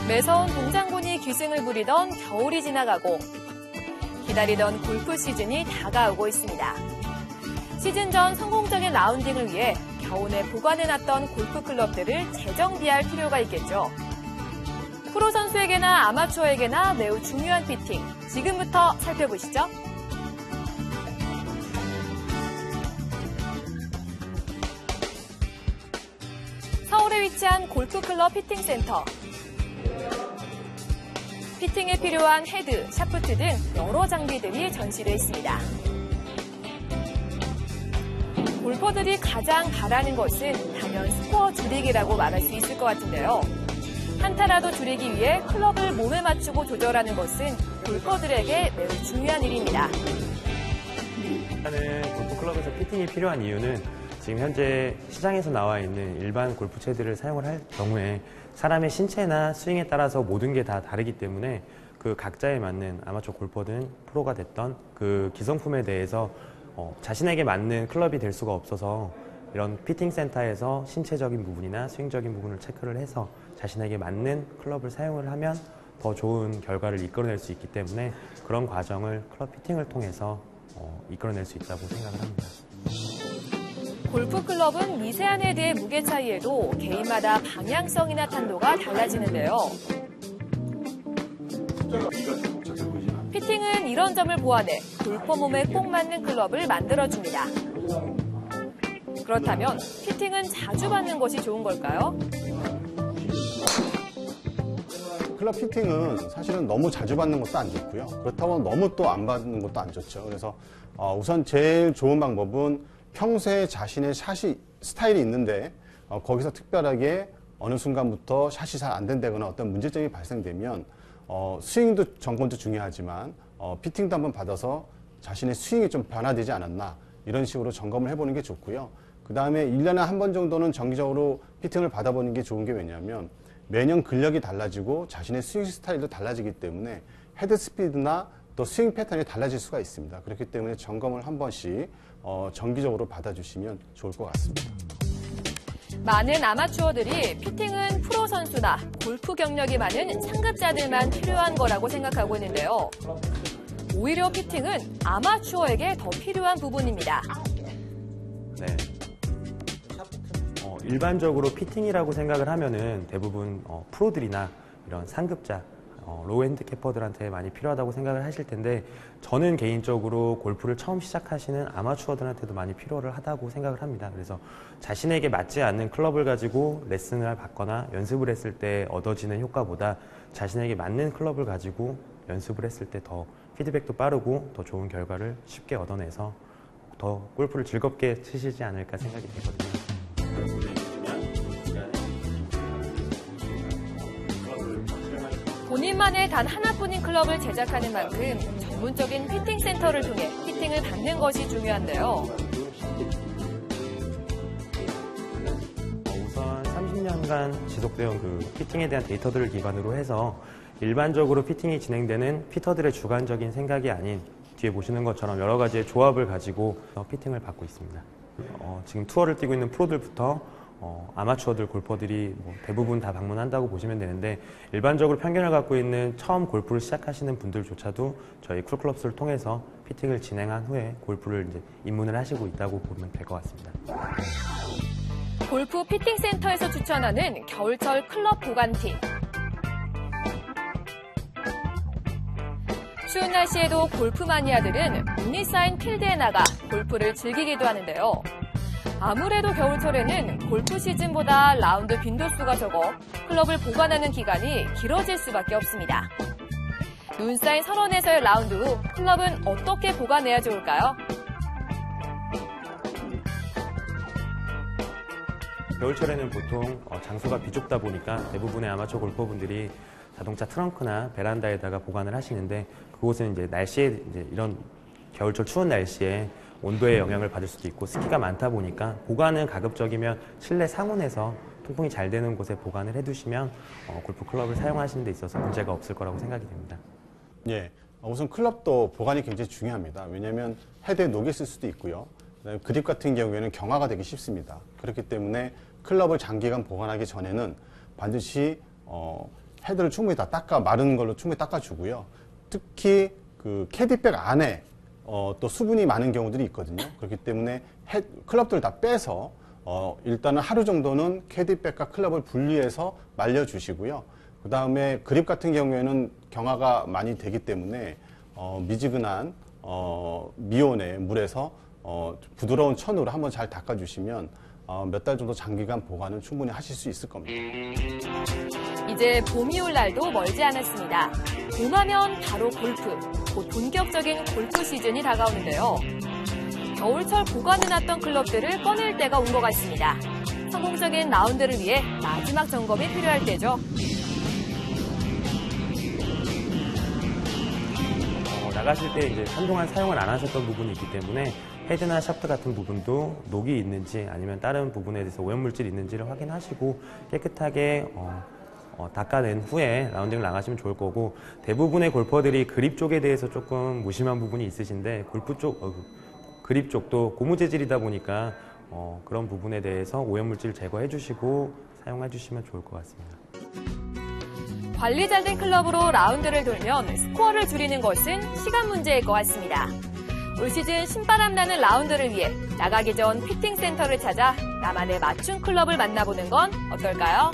매서운 동장군이 기승을 부리던 겨울이 지나가고 기다리던 골프 시즌이 다가오고 있습니다. 시즌 전 성공적인 라운딩을 위해 겨우내 보관해놨던 골프 클럽들을 재정비할 필요가 있겠죠. 프로 선수에게나 아마추어에게나 매우 중요한 피팅, 지금부터 살펴보시죠. 서울에 위치한 골프클럽 피팅센터. 피팅에 필요한 헤드, 샤프트 등 여러 장비들이 전시되어 있습니다. 골퍼들이 가장 바라는 것은 단연 스코어 줄이기라고 말할 수 있을 것 같은데요. 한타라도 줄이기 위해 클럽을 몸에 맞추고 조절하는 것은 골퍼들에게 매우 중요한 일입니다. 골프클럽에서 피팅이 필요한 이유는 지금 현재 시장에서 나와 있는 일반 골프채들을 사용을 할 경우에 사람의 신체나 스윙에 따라서 모든 게 다 다르기 때문에 그 각자에 맞는 아마추어 골퍼든 프로가 됐던 그 기성품에 대해서 자신에게 맞는 클럽이 될 수가 없어서 이런 피팅 센터에서 신체적인 부분이나 스윙적인 부분을 체크를 해서 자신에게 맞는 클럽을 사용을 하면 더 좋은 결과를 이끌어낼 수 있기 때문에 그런 과정을 클럽 피팅을 통해서 이끌어낼 수 있다고 생각을 합니다. 골프 클럽은 미세한 헤드의 무게 차이에도 개인마다 방향성이나 탄도가 달라지는데요. 피팅은 이런 점을 보완해 골퍼 몸에 꼭 맞는 클럽을 만들어줍니다. 그렇다면 피팅은 자주 받는 것이 좋은 걸까요? 클럽 피팅은 사실은 너무 자주 받는 것도 안 좋고요. 그렇다고 너무 또 안 받는 것도 안 좋죠. 그래서 우선 제일 좋은 방법은 평소에 자신의 샷이 스타일이 있는데 거기서 특별하게 어느 순간부터 샷이 잘 안 된다거나 어떤 문제점이 발생되면 스윙도 점검도 중요하지만 피팅도 한번 받아서 자신의 스윙이 좀 변화되지 않았나 이런 식으로 점검을 해보는 게 좋고요. 그 다음에 1년에 한 번 정도는 정기적으로 피팅을 받아보는 게 좋은 게 왜냐하면 매년 근력이 달라지고 자신의 스윙 스타일도 달라지기 때문에 헤드 스피드나 또 스윙 패턴이 달라질 수가 있습니다. 그렇기 때문에 점검을 한 번씩 정기적으로 받아주시면 좋을 것 같습니다. 많은 아마추어들이 피팅은 프로 선수나 골프 경력이 많은 상급자들만 필요한 거라고 생각하고 있는데요. 오히려 피팅은 아마추어에게 더 필요한 부분입니다. 네. 일반적으로 피팅이라고 생각을 하면은 대부분 프로들이나 이런 상급자, 로우 핸디캐퍼들한테 많이 필요하다고 생각을 하실 텐데 저는 개인적으로 골프를 처음 시작하시는 아마추어들한테도 많이 필요를 하다고 생각을 합니다. 그래서 자신에게 맞지 않는 클럽을 가지고 레슨을 받거나 연습을 했을 때 얻어지는 효과보다 자신에게 맞는 클럽을 가지고 연습을 했을 때 더 피드백도 빠르고 더 좋은 결과를 쉽게 얻어내서 더 골프를 즐겁게 치시지 않을까 생각이 되거든요. 본인만의 단 하나뿐인 클럽을 제작하는 만큼 전문적인 피팅 센터를 통해 피팅을 받는 것이 중요한데요. 우선 30년간 지속되어 그 피팅에 대한 데이터들을 기반으로 해서 일반적으로 피팅이 진행되는 피터들의 주관적인 생각이 아닌 뒤에 보시는 것처럼 여러 가지의 조합을 가지고 피팅을 받고 있습니다. 지금 투어를 뛰고 있는 프로들부터 아마추어들, 골퍼들이 대부분 다 방문한다고 보시면 되는데 일반적으로 편견을 갖고 있는 처음 골프를 시작하시는 분들조차도 저희 쿨클럽스를 통해서 피팅을 진행한 후에 골프를 이제 입문을 하시고 있다고 보면 될 것 같습니다. 골프 피팅 센터에서 추천하는 겨울철 클럽 보관팀. 추운 날씨에도 골프 마니아들은 눈이 쌓인 필드에 나가 골프를 즐기기도 하는데요. 아무래도 겨울철에는 골프 시즌보다 라운드 빈도수가 적어 클럽을 보관하는 기간이 길어질 수밖에 없습니다. 눈 쌓인 설원에서의 라운드 후 클럽은 어떻게 보관해야 좋을까요? 겨울철에는 보통 장소가 비좁다 보니까 대부분의 아마추어 골퍼분들이 자동차 트렁크나 베란다에다가 보관을 하시는데 그곳은 이제 날씨에 이런 겨울철 추운 날씨에 온도의 영향을 받을 수도 있고 습기가 많다 보니까 보관은 가급적이면 실내 상온에서 통풍이 잘 되는 곳에 보관을 해두시면 골프 클럽을 사용하시는 데 있어서 문제가 없을 거라고 생각이 됩니다. 예, 우선 클럽도 보관이 굉장히 중요합니다. 왜냐하면 헤드에 녹이 있을 수도 있고요. 그립 같은 경우에는 경화가 되기 쉽습니다. 그렇기 때문에 클럽을 장기간 보관하기 전에는 반드시 헤드를 충분히 다 마른 걸로 충분히 닦아주고요. 특히 그 캐디백 안에 또 수분이 많은 경우들이 있거든요. 그렇기 때문에 클럽들을 다 빼서 일단은 하루 정도는 캐디백과 클럽을 분리해서 말려주시고요. 그 다음에 그립 같은 경우에는 경화가 많이 되기 때문에 미지근한 미온의 물에서 부드러운 천으로 한번 잘 닦아주시면 몇 달 정도 장기간 보관은 충분히 하실 수 있을 겁니다. 이제 봄이 올 날도 멀지 않았습니다. 봄하면 바로 골프, 곧 본격적인 골프 시즌이 다가오는데요. 겨울철 보관해놨던 클럽들을 꺼낼 때가 온 것 같습니다. 성공적인 라운드를 위해 마지막 점검이 필요할 때죠. 나가실 때 이제 한동안 사용을 안 하셨던 부분이 있기 때문에 헤드나 샤프트 같은 부분도 녹이 있는지 아니면 다른 부분에 대해서 오염물질이 있는지를 확인하시고 깨끗하게 닦아낸 후에 라운딩을 나가시면 좋을 거고, 대부분의 골퍼들이 그립 쪽에 대해서 조금 무심한 부분이 있으신데 골프 쪽, 그립 쪽도 고무 재질이다 보니까 그런 부분에 대해서 오염물질 제거해 주시고 사용해 주시면 좋을 것 같습니다. 관리 잘 된 클럽으로 라운드를 돌면 스코어를 줄이는 것은 시간 문제일 것 같습니다. 올 시즌 신바람 나는 라운드를 위해 나가기 전 피팅 센터를 찾아 나만의 맞춤 클럽을 만나보는 건 어떨까요?